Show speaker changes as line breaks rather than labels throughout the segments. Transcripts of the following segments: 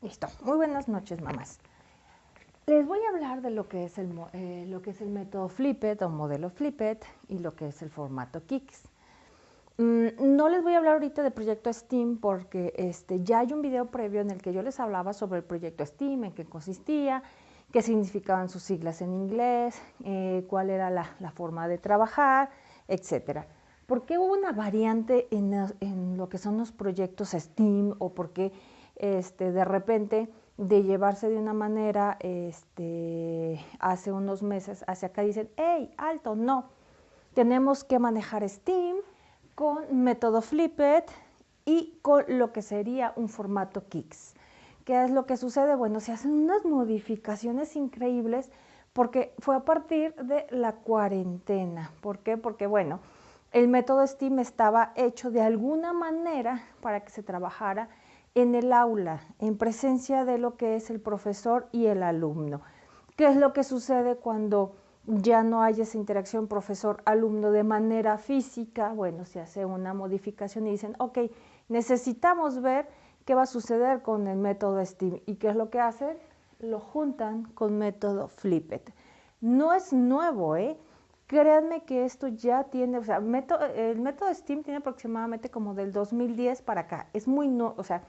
Listo. Muy buenas noches, mamás. Les voy a hablar de lo que es el método Flipped o modelo Flipped y lo que es el formato Kix. No les voy a hablar ahorita de proyecto STEAM porque ya hay un video previo en el que yo les hablaba sobre el proyecto STEAM, en qué consistía, qué significaban sus siglas en inglés, cuál era la forma de trabajar, etc. ¿Por qué hubo una variante en lo que son los proyectos STEAM o por qué de repente de llevarse de una manera hace unos meses hacia acá dicen, hey, alto, no, tenemos que manejar STEAM con método Flipped y con lo que sería un formato Kix? ¿Qué es lo que sucede? Bueno, se hacen unas modificaciones increíbles porque fue a partir de la cuarentena. ¿Por qué? Porque, bueno, el método STEAM estaba hecho de alguna manera para que se trabajara en el aula, en presencia de lo que es el profesor y el alumno. ¿Qué es lo que sucede cuando ya no hay esa interacción profesor-alumno de manera física? Bueno, se hace una modificación y dicen, ok, necesitamos ver qué va a suceder con el método STEAM. ¿Y qué es lo que hacen? Lo juntan con método Flipped. No es nuevo, ¿eh? Créanme que esto ya tiene, o sea, el método STEAM tiene aproximadamente como del 2010 para acá. Es muy nuevo, o sea,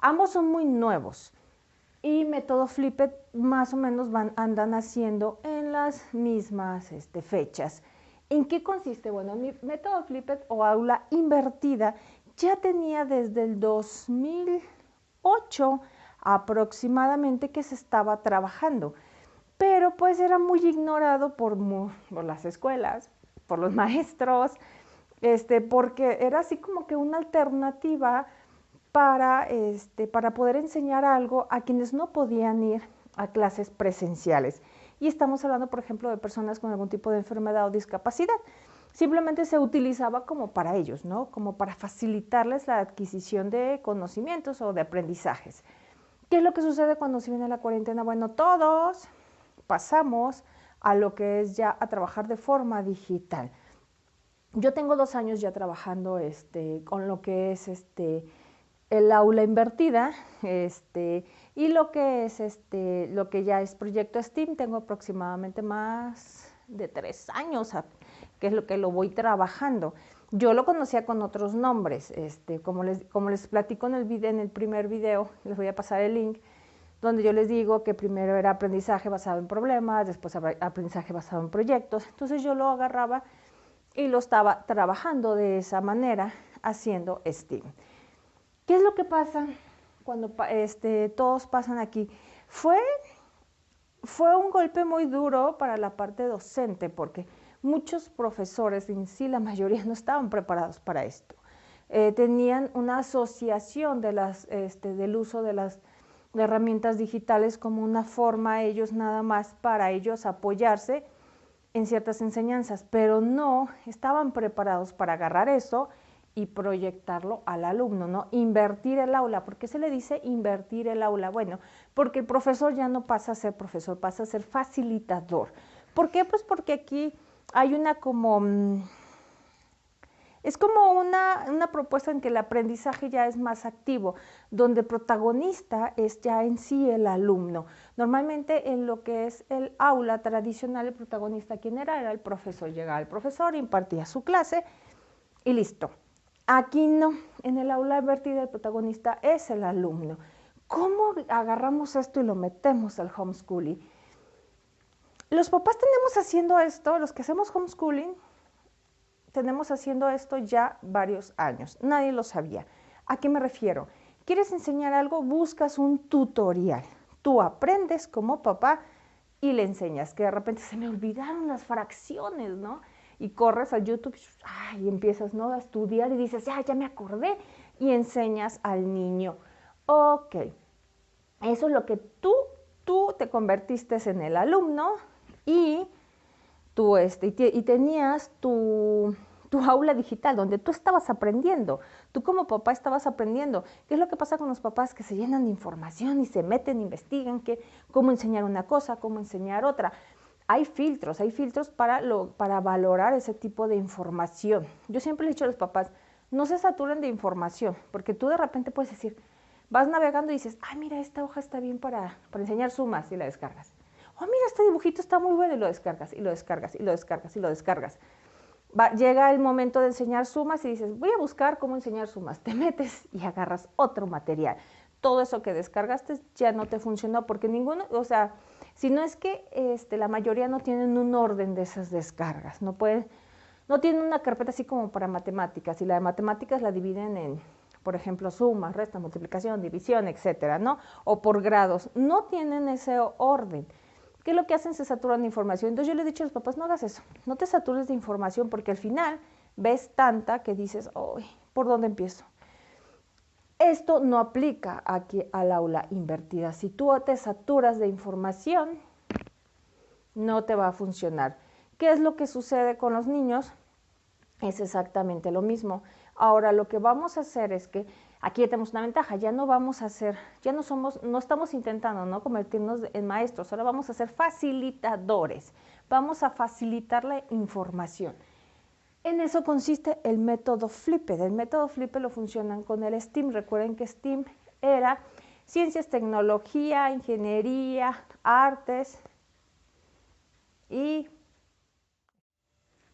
ambos son muy nuevos. Y método Flipped más o menos andan haciendo en las mismas fechas. ¿En qué consiste? Bueno, mi método Flipped o aula invertida ya tenía desde el 2008 aproximadamente que se estaba trabajando, pero pues era muy ignorado por las escuelas, por los maestros, porque era así como que una alternativa para poder enseñar algo a quienes no podían ir a clases presenciales. Y estamos hablando, por ejemplo, de personas con algún tipo de enfermedad o discapacidad. Simplemente se utilizaba como para ellos, ¿no? Como para facilitarles la adquisición de conocimientos o de aprendizajes. ¿Qué es lo que sucede cuando se viene la cuarentena? Bueno, todos pasamos a lo que es ya a trabajar de forma digital. Yo tengo 2 años ya trabajando con lo que es el aula invertida, y lo que es lo que ya es proyecto STEAM, tengo aproximadamente más de 3 años, que es lo que lo voy trabajando. Yo lo conocía con otros nombres, como les platico en el primer video, les voy a pasar el link, donde yo les digo que primero era aprendizaje basado en problemas, después aprendizaje basado en proyectos. Entonces yo lo agarraba y lo estaba trabajando de esa manera, haciendo STEAM. ¿Qué es lo que pasa cuando todos pasan aquí? Fue un golpe muy duro para la parte docente, porque muchos profesores, en sí la mayoría, no estaban preparados para esto. Tenían una asociación del uso de las herramientas digitales como una forma ellos nada más para ellos apoyarse en ciertas enseñanzas, pero no estaban preparados para agarrar eso y proyectarlo al alumno, ¿no? Invertir el aula. ¿Por qué se le dice invertir el aula? Bueno, porque el profesor ya no pasa a ser profesor, pasa a ser facilitador. ¿Por qué? Pues porque aquí hay una como es como una propuesta en que el aprendizaje ya es más activo, donde el protagonista es ya en sí el alumno. Normalmente en lo que es el aula tradicional, el protagonista, ¿quién era? Era el profesor. Llegaba el profesor, impartía su clase y listo. Aquí no, en el aula invertida el protagonista es el alumno. ¿Cómo agarramos esto y lo metemos al homeschooling? Los papás tenemos haciendo esto, los que hacemos homeschooling, tenemos haciendo esto ya varios años. Nadie lo sabía. ¿A qué me refiero? ¿Quieres enseñar algo? Buscas un tutorial. Tú aprendes como papá y le enseñas. Que de repente se me olvidaron las fracciones, ¿no? Y corres a YouTube y empiezas, ¿no?, a estudiar y dices, ya me acordé, y enseñas al niño. Ok, eso es lo que tú te convertiste en el alumno y tú y tenías tu aula digital donde tú estabas aprendiendo, tú como papá estabas aprendiendo. ¿Qué es lo que pasa con los papás? Que se llenan de información y se meten, investigan cómo enseñar una cosa, cómo enseñar otra. Hay filtros para valorar ese tipo de información. Yo siempre le he dicho a los papás, no se saturen de información, porque tú de repente puedes decir, vas navegando y dices, ay, mira, esta hoja está bien para enseñar sumas, y la descargas. Oh, mira, este dibujito está muy bueno, y lo descargas, y lo descargas, y lo descargas, y lo descargas. Llega el momento de enseñar sumas y dices, voy a buscar cómo enseñar sumas. Te metes y agarras otro material. Todo eso que descargaste ya no te funcionó porque ninguno, o sea, si no es que la mayoría no tienen un orden de esas descargas, no tienen una carpeta así como para matemáticas, y la de matemáticas la dividen en, por ejemplo, suma, resta, multiplicación, división, etcétera, ¿no? O por grados, no tienen ese orden. ¿Qué es lo que hacen? Se saturan de información. Entonces yo le he dicho a los papás, no hagas eso, no te satures de información porque al final ves tanta que dices, ¡ay! ¿Por dónde empiezo? Esto no aplica aquí al aula invertida. Si tú te saturas de información, no te va a funcionar. ¿Qué es lo que sucede con los niños? Es exactamente lo mismo. Ahora lo que vamos a hacer es que aquí tenemos una ventaja, ya no vamos a hacer, no estamos intentando, ¿no?, convertirnos en maestros, ahora vamos a ser facilitadores, vamos a facilitar la información. En eso consiste el método Flipped. El método Flipped lo funcionan con el STEAM. Recuerden que STEAM era ciencias, tecnología, ingeniería, artes y...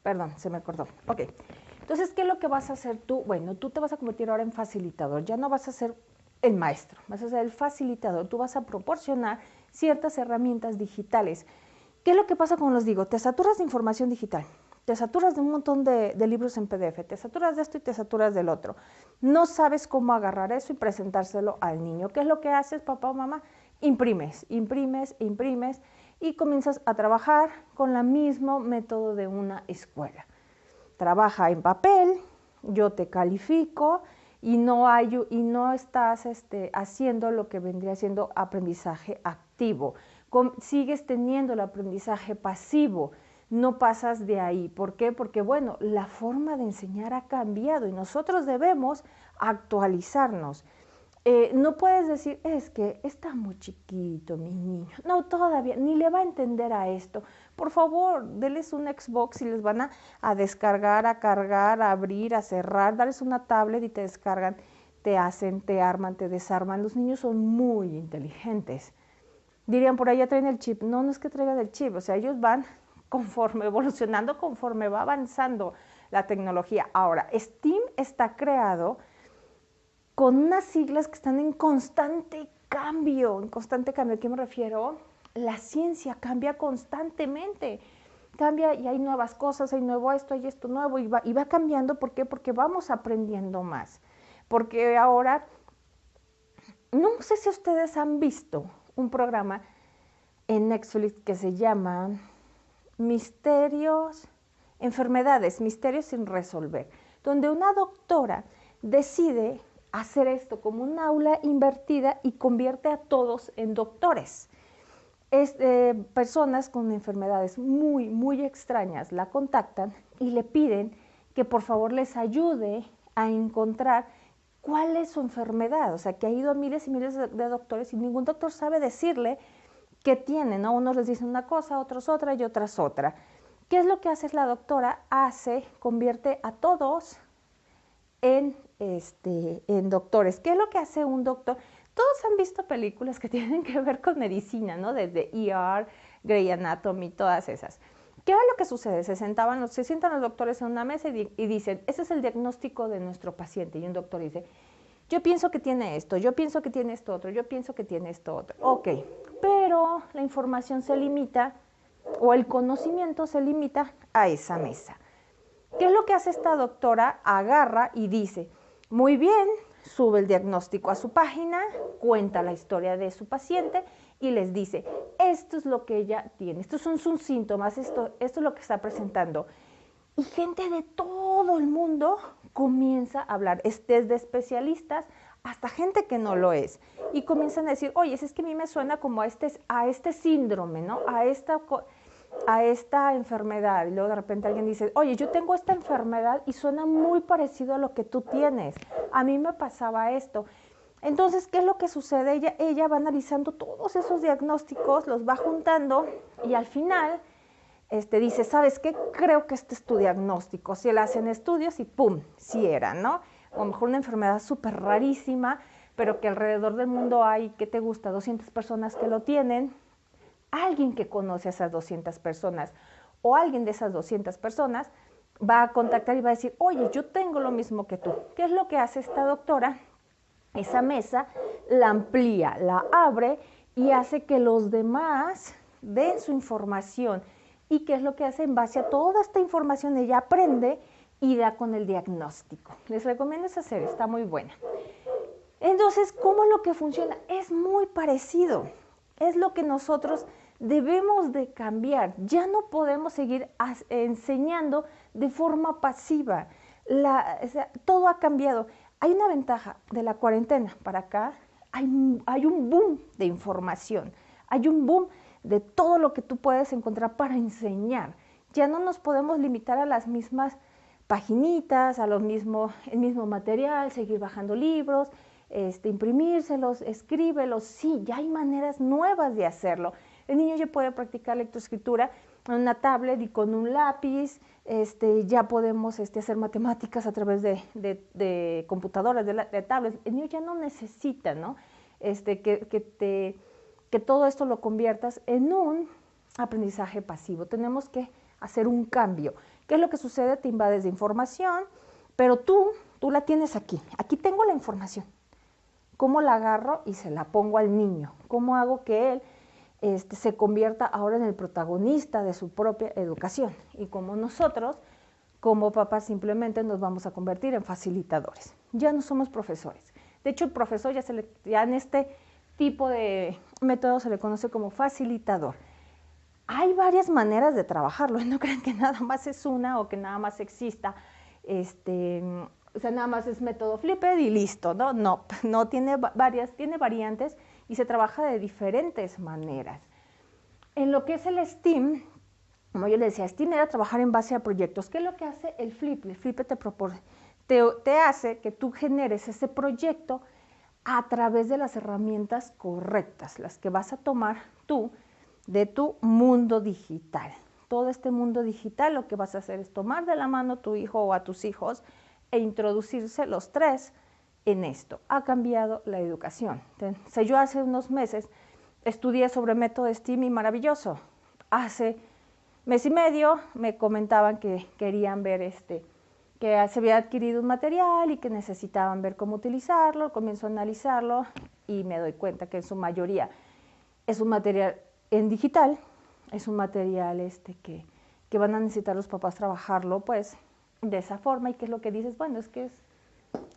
Perdón, se me acordó. Ok. Entonces, ¿qué es lo que vas a hacer tú? Bueno, tú te vas a convertir ahora en facilitador. Ya no vas a ser el maestro, vas a ser el facilitador. Tú vas a proporcionar ciertas herramientas digitales. ¿Qué es lo que pasa cuando les digo? Te saturas de información digital, te saturas de un montón de libros en PDF, te saturas de esto y te saturas del otro. No sabes cómo agarrar eso y presentárselo al niño. ¿Qué es lo que haces, papá o mamá? Imprimes y comienzas a trabajar con el mismo método de una escuela. Trabaja en papel, yo te califico y no estás haciendo lo que vendría siendo aprendizaje activo. Sigues teniendo el aprendizaje pasivo, no pasas de ahí. ¿Por qué? Porque, bueno, la forma de enseñar ha cambiado y nosotros debemos actualizarnos. No puedes decir, es que está muy chiquito mi niño, no, todavía, ni le va a entender a esto. Por favor, denles un Xbox y les van a descargar, a cargar, a abrir, a cerrar, darles una tablet y te descargan, te hacen, te arman, te desarman. Los niños son muy inteligentes. Dirían, por ahí ya traen el chip. No, no es que traigan el chip, o sea, ellos van conforme evolucionando, conforme va avanzando la tecnología. Ahora, STEAM está creado con unas siglas que están en constante cambio. ¿A qué me refiero? La ciencia cambia constantemente, cambia y hay nuevas cosas, hay nuevo esto, hay esto nuevo, y va cambiando. ¿Por qué? Porque vamos aprendiendo más. Porque ahora, no sé si ustedes han visto un programa en Netflix que se llama Enfermedades, Misterios sin resolver, donde una doctora decide hacer esto como un aula invertida y convierte a todos en doctores. Personas con enfermedades muy, muy extrañas la contactan y le piden que por favor les ayude a encontrar cuál es su enfermedad. O sea, que ha ido a miles y miles de doctores y ningún doctor sabe decirle qué tiene, ¿no? Unos les dicen una cosa, otros otra y otras otra. ¿Qué es lo que hace la doctora? Convierte a todos en doctores. ¿Qué es lo que hace un doctor? Todos han visto películas que tienen que ver con medicina, ¿no? Desde ER, Grey Anatomy, todas esas. ¿Qué era lo que sucede? Se sientan los doctores en una mesa y dicen, ese es el diagnóstico de nuestro paciente. Y un doctor dice, yo pienso que tiene esto, yo pienso que tiene esto otro, yo pienso que tiene esto otro. Ok, pero la información se limita, o el conocimiento se limita a esa mesa. ¿Qué es lo que hace esta doctora? Agarra y dice, muy bien, sube el diagnóstico a su página, cuenta la historia de su paciente y les dice, esto es lo que ella tiene, estos son sus síntomas, esto es lo que está presentando. Y gente de todo el mundo comienza a hablar, desde especialistas hasta gente que no lo es. Y comienzan a decir, oye, es que a mí me suena como a este síndrome, ¿no? A esta enfermedad. Y luego de repente alguien dice, oye, yo tengo esta enfermedad y suena muy parecido a lo que tú tienes. A mí me pasaba esto. Entonces, ¿qué es lo que sucede? Ella va analizando todos esos diagnósticos, los va juntando y al final dice, ¿sabes qué? Creo que este es tu diagnóstico. Si le hacen estudios y ¡pum! Sí era, ¿no? O a lo mejor una enfermedad súper rarísima, pero que alrededor del mundo hay, ¿qué te gusta? 200 personas que lo tienen. Alguien que conoce a esas 200 personas o alguien de esas 200 personas va a contactar y va a decir, oye, yo tengo lo mismo que tú. ¿Qué es lo que hace esta doctora? Esa mesa la amplía, la abre y hace que los demás den su información. ¿Y qué es lo que hace? En base a toda esta información ella aprende y da con el diagnóstico. Les recomiendo esa serie, está muy buena. Entonces, ¿cómo es lo que funciona? Es muy parecido. Es lo que nosotros debemos de cambiar. Ya no podemos seguir enseñando de forma pasiva. Todo ha cambiado. Hay una ventaja de la cuarentena para acá. Hay un boom de información. Hay un boom de todo lo que tú puedes encontrar para enseñar. Ya no nos podemos limitar a las mismas paginitas, el mismo material, seguir bajando libros, imprimírselos, escríbelos. Sí, ya hay maneras nuevas de hacerlo. El niño ya puede practicar lectoescritura en una tablet y con un lápiz. Ya podemos hacer matemáticas a través de computadoras, de tablets. El niño ya no necesita, ¿no? Que todo esto lo conviertas en un aprendizaje pasivo. Tenemos que hacer un cambio. ¿Qué es lo que sucede? Te invades de información, pero tú la tienes aquí. Aquí tengo la información. ¿Cómo la agarro y se la pongo al niño? ¿Cómo hago que él se convierta ahora en el protagonista de su propia educación? Y como nosotros, como papás, simplemente nos vamos a convertir en facilitadores. Ya no somos profesores. De hecho, el profesor ya en este tipo de método se le conoce como facilitador. Hay varias maneras de trabajarlo. No crean que nada más es una o que nada más exista o sea, nada más es método Flipped y listo, ¿no? No tiene tiene variantes y se trabaja de diferentes maneras. En lo que es el STEAM, como yo le decía, STEAM era trabajar en base a proyectos. ¿Qué es lo que hace el Flipped? El Flipped te hace que tú generes ese proyecto a través de las herramientas correctas, las que vas a tomar tú de tu mundo digital. Todo este mundo digital lo que vas a hacer es tomar de la mano a tu hijo o a tus hijos e introducirse los tres en esto. Ha cambiado la educación. Entonces, yo hace unos meses estudié sobre método STEAM y maravilloso. Hace mes y medio me comentaban que querían ver que se había adquirido un material y que necesitaban ver cómo utilizarlo. Comienzo a analizarlo y me doy cuenta que en su mayoría es un material en digital, es un material que van a necesitar los papás trabajarlo pues de esa forma. ¿Y qué es lo que dices? Bueno, es que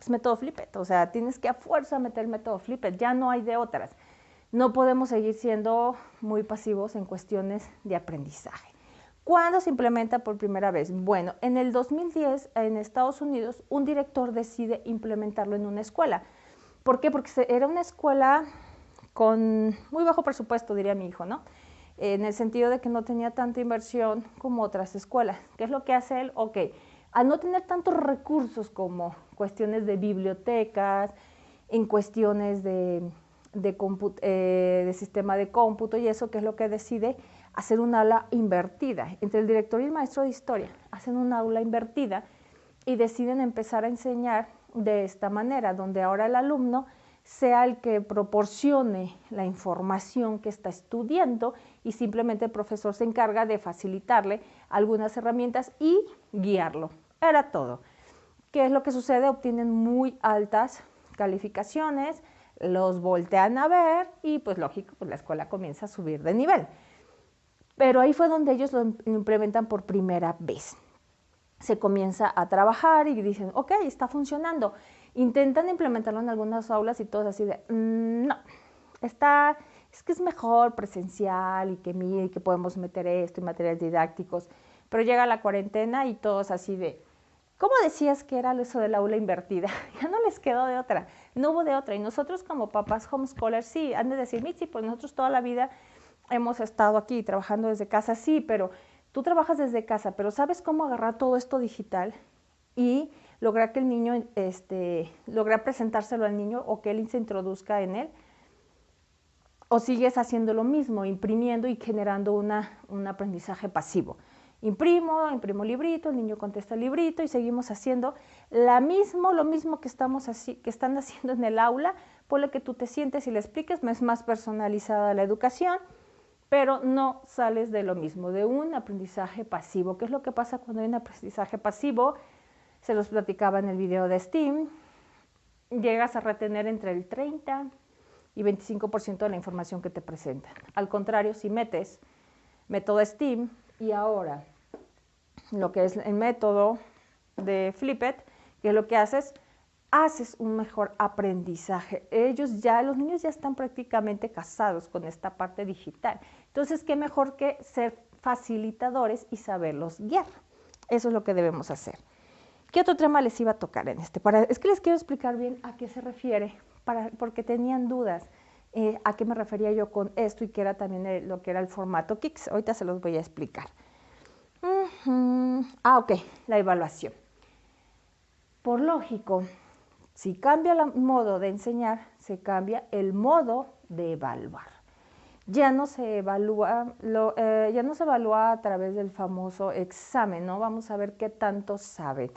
es método Flipped, o sea, tienes que a fuerza meter método Flipped, ya no hay de otras. No podemos seguir siendo muy pasivos en cuestiones de aprendizaje. ¿Cuándo se implementa por primera vez? Bueno, en el 2010 en Estados Unidos un director decide implementarlo en una escuela. ¿Por qué? Porque era una escuela con muy bajo presupuesto, diría mi hijo, ¿no? En el sentido de que no tenía tanta inversión como otras escuelas. ¿Qué es lo que hace él? Ok, al no tener tantos recursos como cuestiones de bibliotecas, en cuestiones de sistema de cómputo y eso, ¿qué es lo que decide? Hacer un aula invertida. Entre el director y el maestro de historia hacen un aula invertida y deciden empezar a enseñar de esta manera, donde ahora el alumno sea el que proporcione la información que está estudiando y simplemente el profesor se encarga de facilitarle algunas herramientas y guiarlo. Era todo. ¿Qué es lo que sucede? Obtienen muy altas calificaciones, los voltean a ver y pues lógico, pues la escuela comienza a subir de nivel. Pero ahí fue donde ellos lo implementan por primera vez. Se comienza a trabajar y dicen, ok, está funcionando. Intentan implementarlo en algunas aulas y todos así de, no, es que es mejor presencial y que podemos meter esto y materiales didácticos. Pero llega la cuarentena y todos así de, ¿cómo decías que era eso del aula invertida? Ya no les quedó de otra, no hubo de otra. Y nosotros como papás homeschoolers, sí, han de decir, Mitzi, pues nosotros toda la vida hemos estado aquí trabajando desde casa, sí, pero tú trabajas desde casa, pero ¿sabes cómo agarrar todo esto digital y lograr que el niño, lograr presentárselo al niño o que él se introduzca en él? ¿O sigues haciendo lo mismo, imprimiendo y generando un aprendizaje pasivo? Imprimo librito, el niño contesta el librito y seguimos haciendo lo mismo que están haciendo en el aula, ponle que tú te sientes y le expliques, es más personalizada la educación, pero no sales de lo mismo, de un aprendizaje pasivo. ¿Qué es lo que pasa cuando hay un aprendizaje pasivo? Se los platicaba en el video de STEAM, llegas a retener entre el 30 y 25% de la información que te presentan. Al contrario, si metes método STEAM y ahora lo que es el método de Flipit, que es lo que haces un mejor aprendizaje. Los niños ya están prácticamente casados con esta parte digital. Entonces, qué mejor que ser facilitadores y saberlos guiar. Eso es lo que debemos hacer. ¿Qué otro tema les iba a tocar en este? Es que les quiero explicar bien a qué se refiere, porque tenían dudas a qué me refería yo con esto y que era también lo que era el formato KICS. Ahorita se los voy a explicar. Ok, la evaluación. Por lógico, si cambia el modo de enseñar, se cambia el modo de evaluar. Ya no se evalúa a través del famoso examen, ¿no? Vamos a ver qué tanto saben.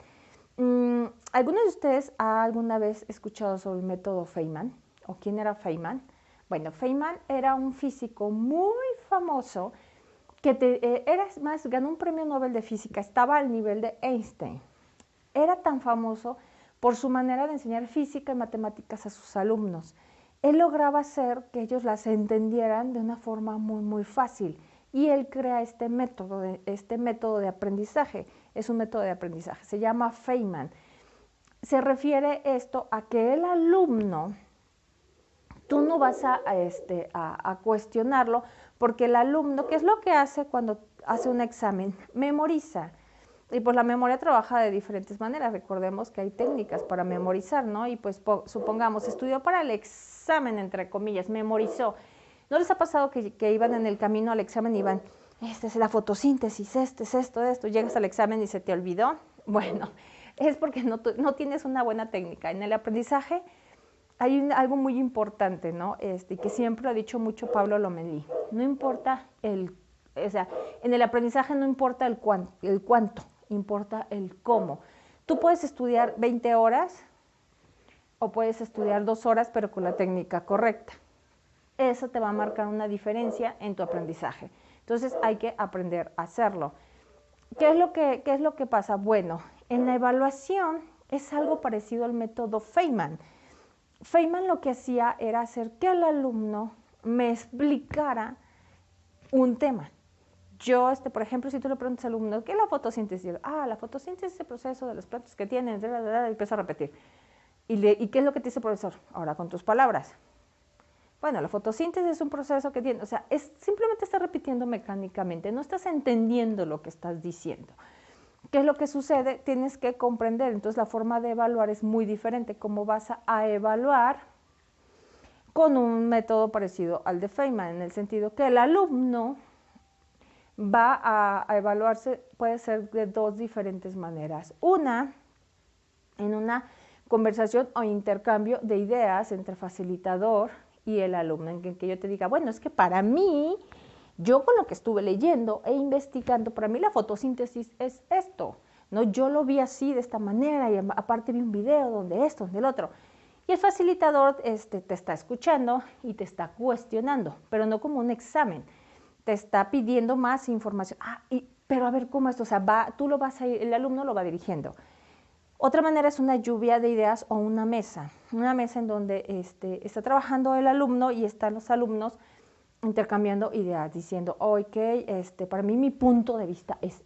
¿Alguno de ustedes ha alguna vez escuchado sobre el método Feynman? ¿O quién era Feynman? Bueno, Feynman era un físico muy famoso que ganó un premio Nobel de Física, estaba al nivel de Einstein. Era tan famoso por su manera de enseñar física y matemáticas a sus alumnos. Él lograba hacer que ellos las entendieran de una forma muy, muy fácil. Y él crea este método de aprendizaje. Es un método de aprendizaje, se llama Feynman. Se refiere esto a que el alumno, tú no vas a cuestionarlo, porque el alumno, ¿qué es lo que hace cuando hace un examen? Memoriza. Y pues la memoria trabaja de diferentes maneras. Recordemos que hay técnicas para memorizar, ¿no? Y pues supongamos, estudió para el examen, entre comillas, memorizó. ¿No les ha pasado que iban en el camino al examen y iban, esta es la fotosíntesis, este es esto, llegas al examen y se te olvidó? Bueno, es porque no tienes una buena técnica. En el aprendizaje hay algo muy importante, ¿no? Que siempre lo ha dicho mucho Pablo Lomelí. No importa en el aprendizaje no importa el cuánto, importa el cómo. Tú puedes estudiar 20 horas o puedes estudiar 2 horas, pero con la técnica correcta. Eso te va a marcar una diferencia en tu aprendizaje. Entonces hay que aprender a hacerlo. ¿Qué es lo que pasa? Bueno, en la evaluación es algo parecido al método Feynman. Feynman lo que hacía era hacer que el alumno me explicara un tema. Yo, por ejemplo, si tú le preguntas al alumno, ¿qué es la fotosíntesis? La fotosíntesis es el proceso de las plantas que tienen, y empieza a repetir. ¿Y qué es lo que te dice el profesor? Ahora con tus palabras. Bueno, la fotosíntesis es un proceso que tiene, simplemente está repitiendo mecánicamente, no estás entendiendo lo que estás diciendo. ¿Qué es lo que sucede? Tienes que comprender, entonces la forma de evaluar es muy diferente. ¿Cómo vas a evaluar? Con un método parecido al de Feynman, en el sentido que el alumno va a evaluarse, puede ser de 2 diferentes maneras. Una, en una conversación o intercambio de ideas entre facilitador y el alumno, en que yo te diga, bueno, es que para mí, yo con lo que estuve leyendo e investigando, para mí la fotosíntesis es esto, ¿no? Yo lo vi así, de esta manera, y aparte vi un video donde esto, donde el otro. Y el facilitador te está escuchando y te está cuestionando, pero no como un examen. Te está pidiendo más información. Pero a ver, ¿cómo esto? El alumno lo va dirigiendo. Otra manera es una lluvia de ideas o una mesa en donde está trabajando el alumno y están los alumnos intercambiando ideas, diciendo, ok, para mí mi punto de vista es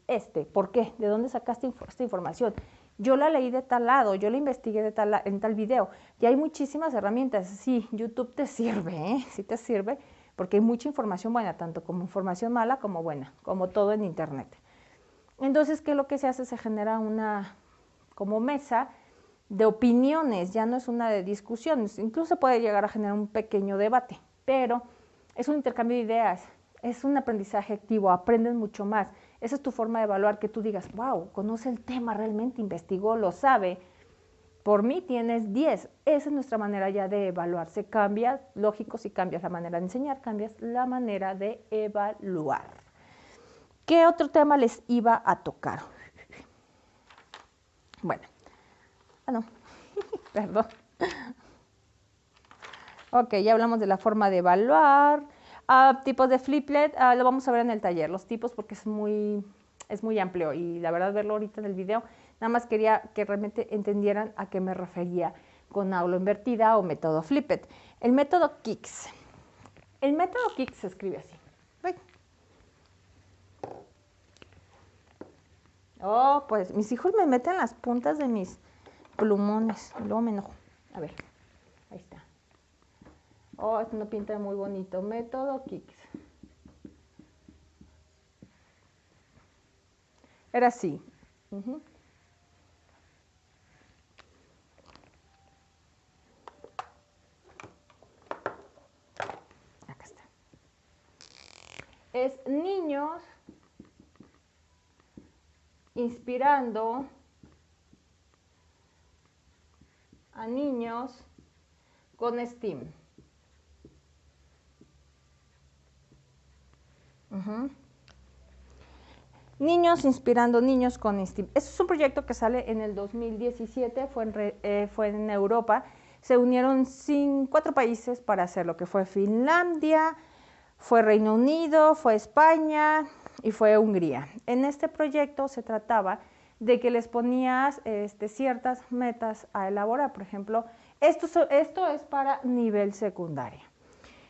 ¿por qué? ¿De dónde sacaste esta información? Yo la leí de tal lado, yo la investigué en tal video, y hay muchísimas herramientas. Sí, YouTube te sirve, sí te sirve, porque hay mucha información buena, tanto como información mala como buena, como todo en internet. Entonces, ¿qué es lo que se hace? Se genera una como mesa de opiniones, ya no es una de discusiones, incluso puede llegar a generar un pequeño debate, pero es un intercambio de ideas, es un aprendizaje activo, aprendes mucho más. Esa es tu forma de evaluar, que tú digas, wow, conoce el tema, realmente investigó, lo sabe. Por mí tienes 10. Esa es nuestra manera ya de evaluar. Se cambia, lógico, si cambias la manera de enseñar, cambias la manera de evaluar. ¿Qué otro tema les iba a tocar? Bueno, no, perdón. Ok, ya hablamos de la forma de evaluar. Tipos de fliplet, lo vamos a ver en el taller, los tipos, porque es muy amplio y la verdad verlo ahorita en el video, nada más quería que realmente entendieran a qué me refería con aula invertida o método fliplet. El método Kicks. El método Kicks se escribe así. ¿Ven? Oh, pues mis hijos me meten las puntas de mis plumones, luego me enojo. A ver, ahí está. Oh, esto no pinta muy bonito. Método Kicks. Era así. Acá está. Es niños inspirando a niños con STEAM. Niños inspirando niños con STEAM. Este es un proyecto que sale en el 2017, fue en Europa. Se unieron 4 países para hacerlo, que fue Finlandia, fue Reino Unido, fue España y fue Hungría. En este proyecto se trataba de que les ponías ciertas metas a elaborar. Por ejemplo, esto es para nivel secundaria.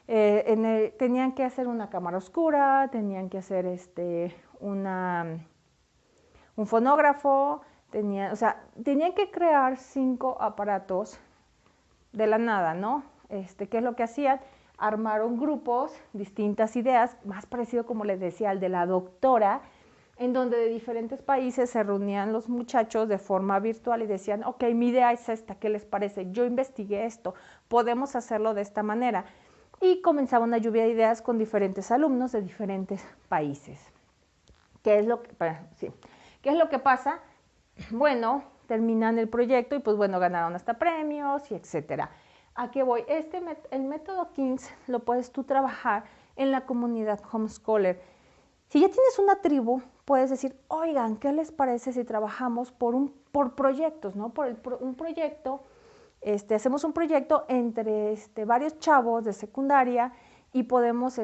Tenían que hacer una cámara oscura, tenían que hacer un fonógrafo, tenían que crear 5 aparatos de la nada, ¿no? ¿Qué es lo que hacían? Armaron grupos, distintas ideas, más parecido, como les decía, al de la doctora, en donde de diferentes países se reunían los muchachos de forma virtual y decían, ok, mi idea es esta, ¿qué les parece? Yo investigué esto, podemos hacerlo de esta manera. Y comenzaba una lluvia de ideas con diferentes alumnos de diferentes países. ¿Qué es lo que pasa? Bueno, terminan el proyecto y pues bueno, ganaron hasta premios y etcétera. ¿A qué voy? El método Kicks lo puedes tú trabajar en la comunidad homeschooler. Si ya tienes una tribu, puedes decir, oigan, ¿qué les parece si trabajamos por proyectos, ¿no? Un proyecto, hacemos un proyecto entre varios chavos de secundaria y podemos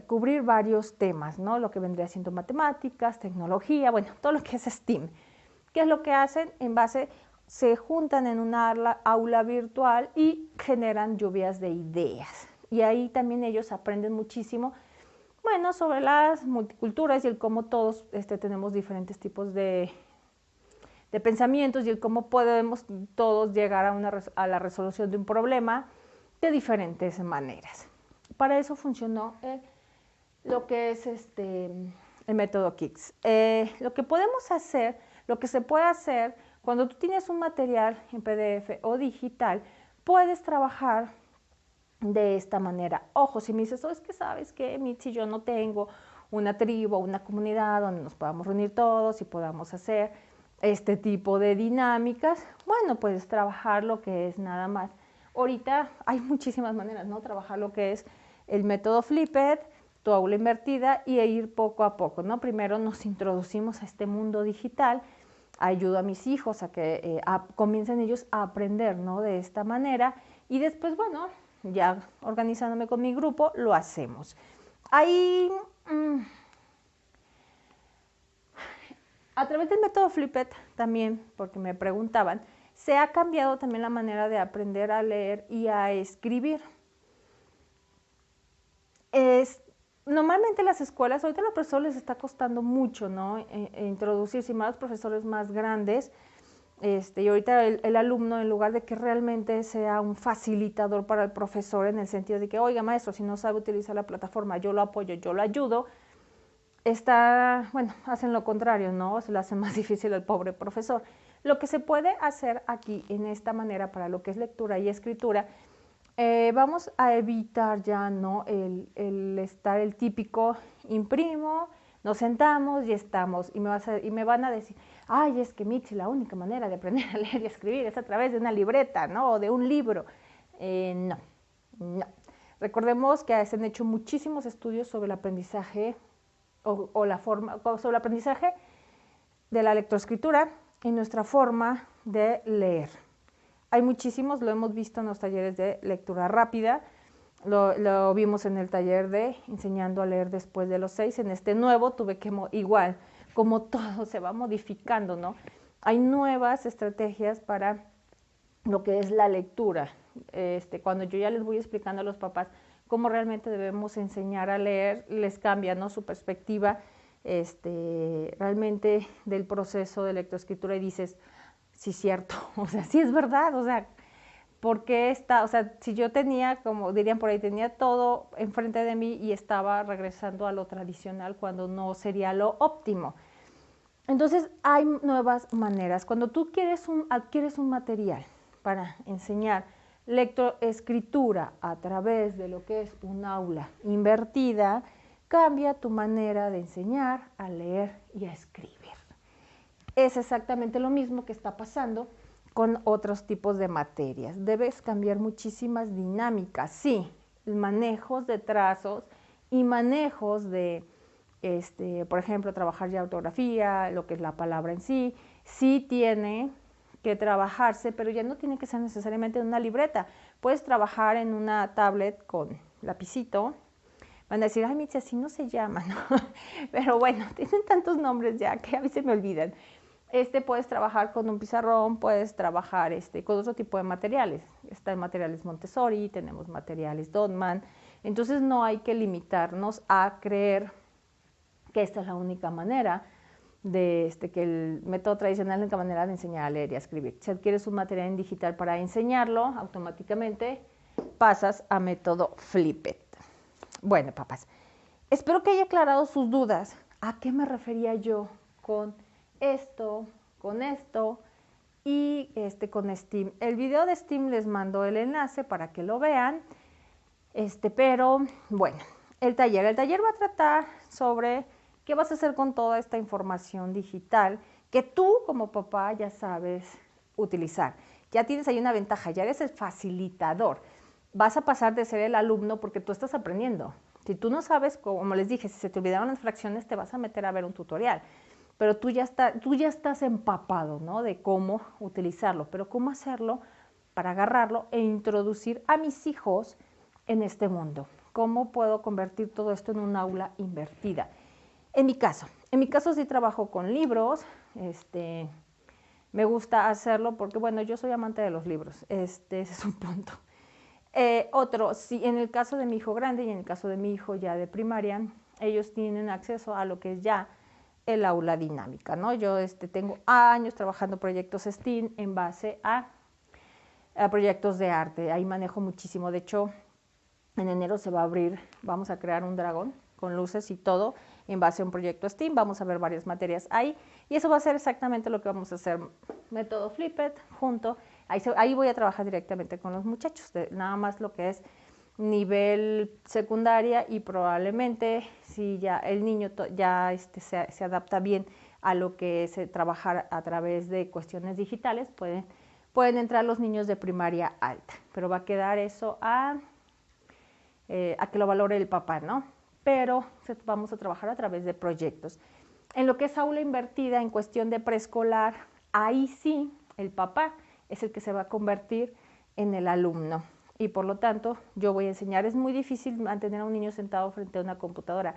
cubrir varios temas, ¿no? Lo que vendría siendo matemáticas, tecnología, bueno, todo lo que es STEAM. ¿Qué es lo que hacen? Se juntan en una aula virtual y generan lluvias de ideas. Y ahí también ellos aprenden muchísimo, bueno, sobre las multiculturas y el cómo todos tenemos diferentes tipos de pensamientos y el cómo podemos todos llegar a la resolución de un problema de diferentes maneras. Para eso funcionó lo que es el método Kicks. Lo que se puede hacer cuando tú tienes un material en PDF o digital, puedes trabajar de esta manera. Ojo, si me dices, es que sabes que, Mitzi, yo no tengo una tribu o una comunidad donde nos podamos reunir todos y podamos hacer este tipo de dinámicas, bueno, puedes trabajar lo que es nada más. Ahorita hay muchísimas maneras, ¿no? Trabajar lo que es el método Flipped, tu aula invertida y ir poco a poco, ¿no? Primero nos introducimos a este mundo digital, ayudo a mis hijos a que comiencen ellos a aprender, ¿no? De esta manera y después, bueno, ya organizándome con mi grupo, lo hacemos. Ahí, a través del método Flipped también, porque me preguntaban, se ha cambiado también la manera de aprender a leer y a escribir. Normalmente las escuelas, ahorita a los profesores les está costando mucho, ¿no? Introducirse, más los profesores más grandes, y ahorita el alumno, en lugar de que realmente sea un facilitador para el profesor, en el sentido de que, oiga maestro, si no sabe utilizar la plataforma, yo lo apoyo, yo lo ayudo, hacen lo contrario, ¿no? Se le hace más difícil al pobre profesor. Lo que se puede hacer aquí, en esta manera, para lo que es lectura y escritura, vamos a evitar ya, ¿no? El típico imprimo, nos sentamos y estamos, y me van a decir, ay, es que Mitzi, la única manera de aprender a leer y a escribir es a través de una libreta, ¿no? O de un libro. No. Recordemos que se han hecho muchísimos estudios sobre el aprendizaje sobre el aprendizaje de la lectoescritura y nuestra forma de leer. Hay muchísimos, lo hemos visto en los talleres de lectura rápida, lo vimos en el taller de enseñando a leer después de los 6. En este nuevo tuve que, igual, como todo se va modificando, ¿no? Hay nuevas estrategias para lo que es la lectura. Cuando yo ya les voy explicando a los papás cómo realmente debemos enseñar a leer, les cambia, ¿no?, su perspectiva realmente del proceso de lectoescritura, y dices, sí, cierto, o sea, sí es verdad, o sea, porque o sea, si yo tenía, como dirían por ahí, tenía todo enfrente de mí y estaba regresando a lo tradicional cuando no sería lo óptimo. Entonces hay nuevas maneras. Cuando tú adquieres un material para enseñar lectoescritura a través de lo que es un aula invertida, cambia tu manera de enseñar a leer y a escribir. Es exactamente lo mismo que está pasando con otros tipos de materias. Debes cambiar muchísimas dinámicas, sí, manejos de trazos y manejos de, por ejemplo, trabajar ya ortografía, lo que es la palabra en sí, sí tiene que trabajarse, pero ya no tiene que ser necesariamente en una libreta. Puedes trabajar en una tablet con lapicito. Van a decir, ay, Mitzi, así no se llama, ¿no? Pero bueno, tienen tantos nombres ya que a veces me olvidan. Puedes trabajar con un pizarrón, puedes trabajar con otro tipo de materiales. Están materiales Montessori, tenemos materiales Dotman. Entonces no hay que limitarnos a creer que esta es la única manera de que el método tradicional es la única manera de enseñar a leer y a escribir. Si adquieres un material en digital para enseñarlo, automáticamente pasas a método Flipped. Bueno, papás, espero que haya aclarado sus dudas. ¿A qué me refería yo con esto y con STEAM? El video de STEAM les mando el enlace para que lo vean. Pero bueno, el taller va a tratar sobre qué vas a hacer con toda esta información digital que tú como papá ya sabes utilizar. Ya tienes ahí una ventaja, ya eres el facilitador. Vas a pasar de ser el alumno porque tú estás aprendiendo. Si tú no sabes, como les dije, si se te olvidaron las fracciones, te vas a meter a ver un tutorial. Pero tú ya estás empapado, ¿no?, de cómo utilizarlo, pero cómo hacerlo para agarrarlo e introducir a mis hijos en este mundo. ¿Cómo puedo convertir todo esto en un aula invertida? En mi caso sí trabajo con libros. Me gusta hacerlo porque, bueno, yo soy amante de los libros. Ese es un punto. Sí, en el caso de mi hijo grande y en el caso de mi hijo ya de primaria, ellos tienen acceso a lo que es ya el aula dinámica, ¿no? Yo tengo años trabajando proyectos STEAM en base a proyectos de arte. Ahí manejo muchísimo. De hecho, en enero se va a abrir, vamos a crear un dragón con luces y todo en base a un proyecto STEAM. Vamos a ver varias materias ahí y eso va a ser exactamente lo que vamos a hacer, método Flipped, junto. Ahí voy a trabajar directamente con los muchachos, nada más lo que es nivel secundaria, y probablemente si ya el niño ya se adapta bien a lo que es trabajar a través de cuestiones digitales, pueden entrar los niños de primaria alta, pero va a quedar eso a que lo valore el papá, ¿no? Pero vamos a trabajar a través de proyectos. En lo que es aula invertida, en cuestión de preescolar, ahí sí el papá es el que se va a convertir en el alumno. Y por lo tanto, yo voy a enseñar. Es muy difícil mantener a un niño sentado frente a una computadora.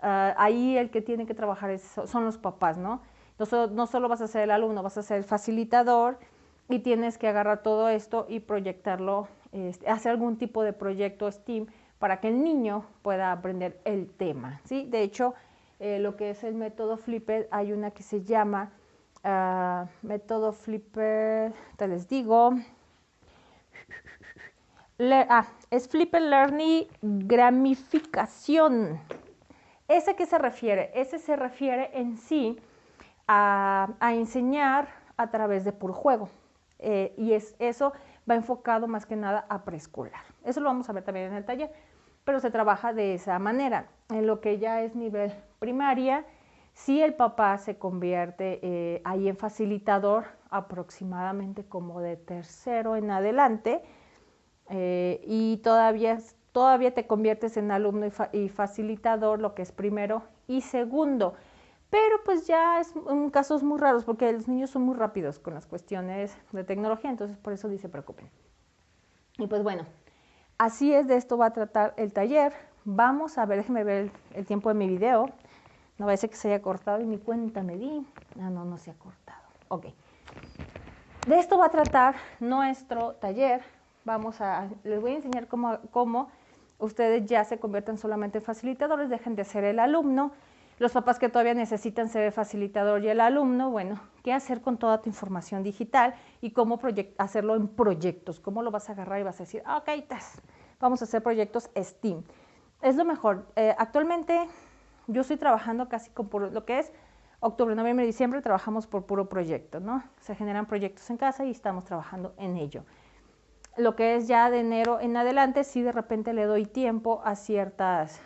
Ahí el que tiene que trabajar son los papás, ¿no? No solo vas a ser el alumno, vas a ser el facilitador y tienes que agarrar todo esto y proyectarlo, hacer algún tipo de proyecto STEAM para que el niño pueda aprender el tema, ¿sí? De hecho, lo que es el método Flipped, hay una que se llama método Flipped, te les digo, es Flipped Learning Gamificación. ¿Ese qué se refiere? Ese se refiere en sí a enseñar a través de puro juego. Y eso va enfocado más que nada a preescolar. Eso lo vamos a ver también en el taller, pero se trabaja de esa manera. En lo que ya es nivel primaria, si el papá se convierte ahí en facilitador, aproximadamente como de tercero en adelante, y todavía te conviertes en alumno y facilitador, lo que es primero y segundo. pero pues ya es en casos muy raros, porque los niños son muy rápidos con las cuestiones de tecnología, entonces por eso ni se preocupen. Y pues bueno, así es, de esto va a tratar el taller. Vamos a ver, déjenme ver el tiempo de mi video. No va a ser que se haya cortado y ni cuenta me di. Ah, no, no se ha cortado. Ok. De esto va a tratar nuestro taller. Les voy a enseñar cómo ustedes ya se convierten solamente en facilitadores, dejen de ser el alumno. Los papás que todavía necesitan ser el facilitador y el alumno, bueno, ¿qué hacer con toda tu información digital y cómo hacerlo en proyectos? ¿Cómo lo vas a agarrar y vas a decir, ok, vamos a hacer proyectos STEAM? Es lo mejor. Actualmente yo estoy trabajando casi con lo que es octubre, noviembre, diciembre, trabajamos por puro proyecto, ¿no? Se generan proyectos en casa y estamos trabajando en ello. Lo que es ya de enero en adelante, sí de repente le doy tiempo a ciertos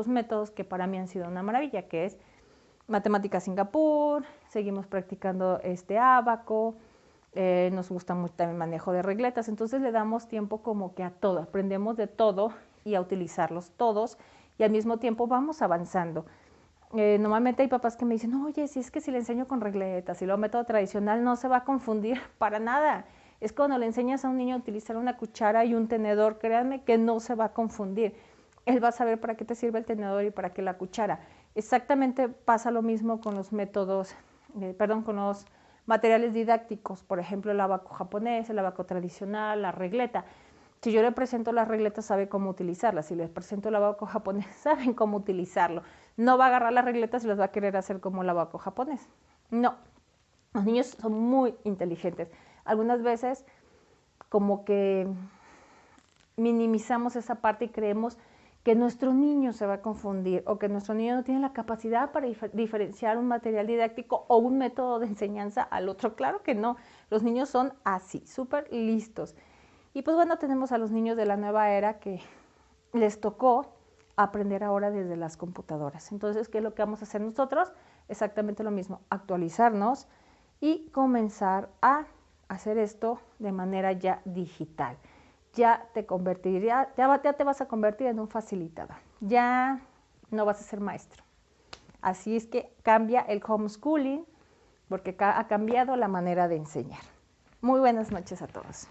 métodos que para mí han sido una maravilla, que es Matemáticas Singapur, seguimos practicando ábaco, nos gusta mucho también el manejo de regletas, entonces le damos tiempo como que a todo, aprendemos de todo y a utilizarlos todos y al mismo tiempo vamos avanzando. Normalmente hay papás que me dicen, oye, si es que si le enseño con regletas y lo método tradicional no se va a confundir para nada. Es cuando le enseñas a un niño a utilizar una cuchara y un tenedor, créanme que no se va a confundir. Él va a saber para qué te sirve el tenedor y para qué la cuchara. Exactamente pasa lo mismo con los métodos, con los materiales didácticos, por ejemplo, el abaco japonés, el abaco tradicional, la regleta. Si yo le presento las regletas, sabe cómo utilizarlas. Si les presento el abaco japonés, saben cómo utilizarlo. No va a agarrar las regletas y las va a querer hacer como el abaco japonés. No, los niños son muy inteligentes. Algunas veces como que minimizamos esa parte y creemos que nuestro niño se va a confundir o que nuestro niño no tiene la capacidad para diferenciar un material didáctico o un método de enseñanza al otro. Claro que no, los niños son así, súper listos. Y pues bueno, tenemos a los niños de la nueva era que les tocó aprender ahora desde las computadoras. Entonces, ¿qué es lo que vamos a hacer nosotros? Exactamente lo mismo, actualizarnos y comenzar a hacer esto de manera ya digital. Ya te vas a convertir en un facilitador. Ya no vas a ser maestro. Así es que cambia el homeschooling porque ha cambiado la manera de enseñar. Muy buenas noches a todos.